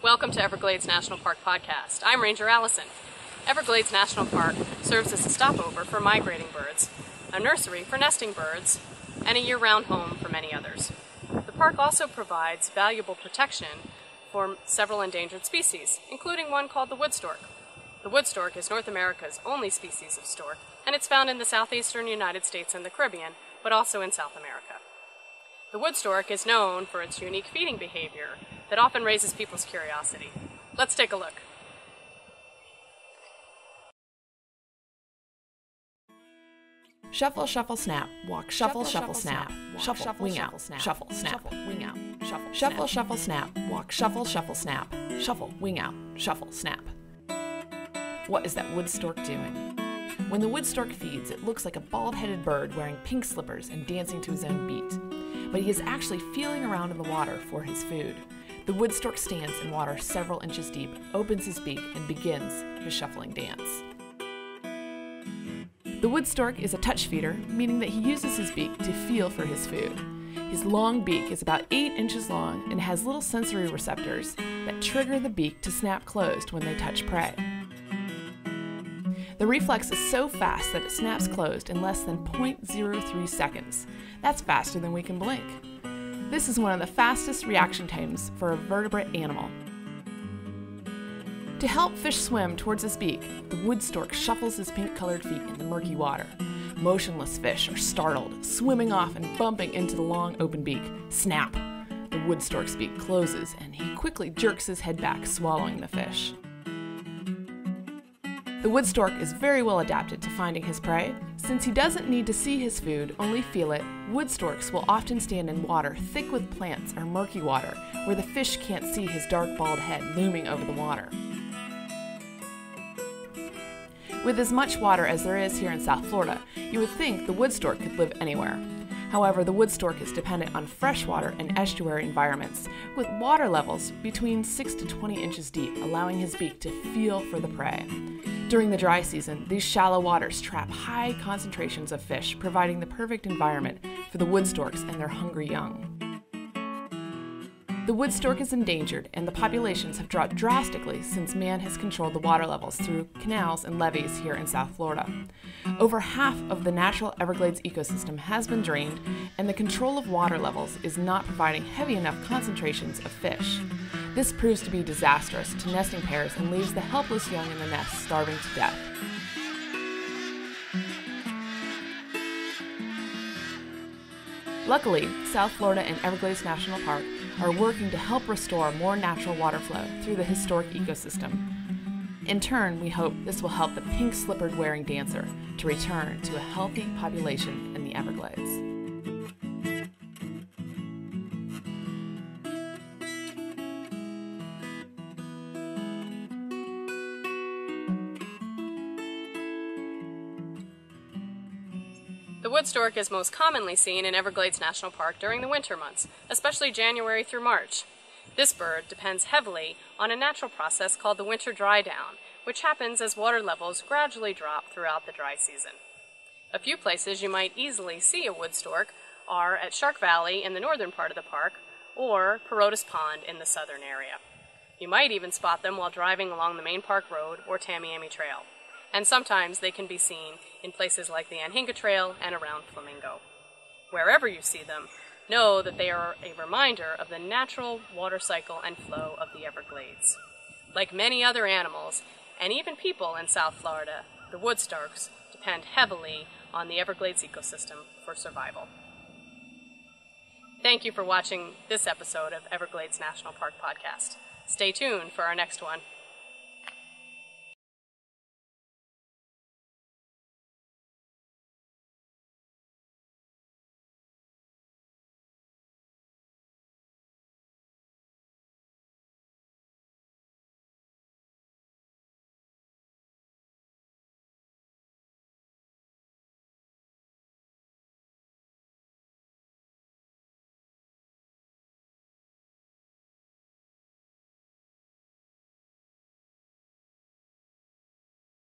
Welcome to Everglades National Park Podcast. I'm Ranger Allison. Everglades National Park serves as a stopover for migrating birds, a nursery for nesting birds, and a year-round home for many others. The park also provides valuable protection for several endangered species, including one called the woodstork. The woodstork is North America's only species of stork, and it's found in the southeastern United States and the Caribbean, but also in South America. The woodstork is known for its unique feeding behavior that often raises people's curiosity. Let's take a look. Shuffle, shuffle, snap. Walk, shuffle, shuffle, snap. Shuffle, wing out. Shuffle, snap. Wing out. Shuffle, shuffle, snap. Walk, shuffle, shuffle, snap. Shuffle, wing out. Shuffle, snap. What is that woodstork doing? When the woodstork feeds, it looks like a bald-headed bird wearing pink slippers and dancing to his own beat. But he is actually feeling around in the water for his food. The woodstork stands in water several inches deep, opens his beak, and begins his shuffling dance. The woodstork is a touch feeder, meaning that he uses his beak to feel for his food. His long beak is about 8 inches long and has little sensory receptors that trigger the beak to snap closed when they touch prey. The reflex is so fast that it snaps closed in less than 0.03 seconds. That's faster than we can blink. This is one of the fastest reaction times for a vertebrate animal. To help fish swim towards his beak, the woodstork shuffles his pink-colored feet in the murky water. Motionless fish are startled, swimming off and bumping into the long open beak. Snap! The woodstork's beak closes, and he quickly jerks his head back, swallowing the fish. The woodstork is very well adapted to finding his prey. Since he doesn't need to see his food, only feel it, woodstorks will often stand in water thick with plants or murky water, where the fish can't see his dark bald head looming over the water. With as much water as there is here in South Florida, you would think the woodstork could live anywhere. However, the woodstork is dependent on freshwater and estuary environments, with water levels between 6 to 20 inches deep, allowing his beak to feel for the prey. During the dry season, these shallow waters trap high concentrations of fish, providing the perfect environment for the woodstorks and their hungry young. The woodstork is endangered, and the populations have dropped drastically since man has controlled the water levels through canals and levees here in South Florida. Over half of the natural Everglades ecosystem has been drained, and the control of water levels is not providing heavy enough concentrations of fish. This proves to be disastrous to nesting pairs and leaves the helpless young in the nest starving to death. Luckily, South Florida and Everglades National Park are working to help restore more natural water flow through the historic ecosystem. In turn, we hope this will help the pink-slippered wearing dancer to return to a healthy population in the Everglades. The woodstork is most commonly seen in Everglades National Park during the winter months, especially January through March. This bird depends heavily on a natural process called the winter dry down, which happens as water levels gradually drop throughout the dry season. A few places you might easily see a woodstork are at Shark Valley in the northern part of the park, or Perotus Pond in the southern area. You might even spot them while driving along the main park road or Tamiami Trail. And sometimes they can be seen in places like the Anhinga Trail and around Flamingo. Wherever you see them, know that they are a reminder of the natural water cycle and flow of the Everglades. Like many other animals, and even people in South Florida, the woodstorks depend heavily on the Everglades ecosystem for survival. Thank you for watching this episode of Everglades National Park Podcast. Stay tuned for our next one.